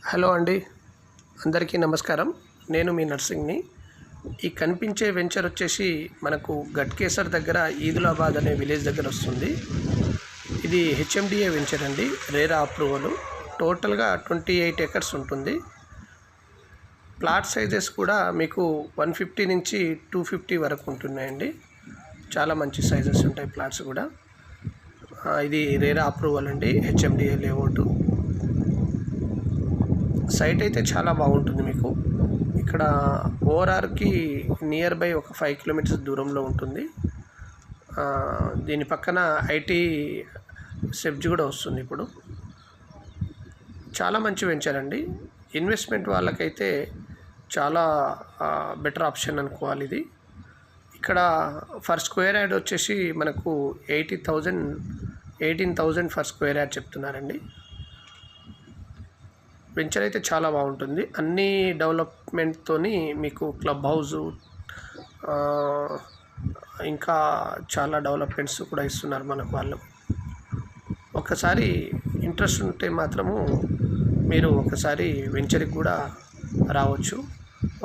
Hello అండి, అందరికీ నమస్కారం. నేను మీ నర్సింగ్ని. ఈ కనిపించే వెంచర్ వచ్చేసి మనకు గట్కేసర్ దగ్గర ఈదులాబాద్ అనే విలేజ్ దగ్గర వస్తుంది. ఇది హెచ్ఎండిఏ వెంచర్ అండి, రేరా అప్రూవల్. టోటల్గా 28 ఎకర్స్ ఉంటుంది. ప్లాట్ సైజెస్ కూడా మీకు 150 నుంచి 250 వరకు ఉంటున్నాయండి. చాలా మంచి సైజెస్ ఉంటాయి ప్లాట్స్ కూడా. ఇది రేరా అప్రూవల్ అండి, హెచ్ఎండిఏ లేఅవుట్. సైట్ అయితే చాలా బాగుంటుంది. మీకు ఇక్కడ ఓఆర్ఆర్కి నియర్ బై ఒక 5 కిలోమీటర్స్ దూరంలో ఉంటుంది. దీని పక్కన ఐటీ సెబ్జ్ కూడా వస్తుంది. ఇప్పుడు చాలా మంచి వెంచర్ అండి. ఇన్వెస్ట్మెంట్ వాళ్ళకైతే చాలా బెటర్ ఆప్షన్ అనుకోవాలి ఇది. ఇక్కడ ఫర్ స్క్వేర్ యార్డ్ వచ్చేసి మనకు 18,000 ఫర్ స్క్వేర్ యార్డ్ చెప్తున్నారండి. వెంచర్ అయితే చాలా బాగుంటుంది. అన్ని డెవలప్మెంట్తోని మీకు క్లబ్ హౌజు, ఇంకా చాలా డెవలప్మెంట్స్ కూడా ఇస్తున్నారు మనకు వాళ్ళు. ఒకసారి ఇంట్రెస్ట్ ఉంటే మాత్రము మీరు ఒకసారి వెంచర్కి కూడా రావచ్చు.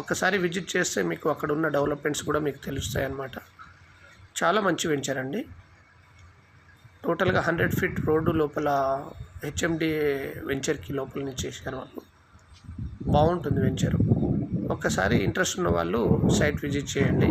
ఒకసారి విజిట్ చేస్తే మీకు అక్కడ ఉన్న డెవలప్మెంట్స్ కూడా మీకు తెలుస్తాయి అన్నమాట. చాలా మంచి వెంచర్ అండి. టోటల్గా 100 ఫీట్ రోడ్డు లోపల హెచ్ఎండిఏ వెంచర్కి లోపల నుంచి చేశారు వాళ్ళు. బాగుంటుంది వెంచరు. ఒక్కసారి ఇంట్రెస్ట్ ఉన్న వాళ్ళు సైట్ విజిట్ చేయండి.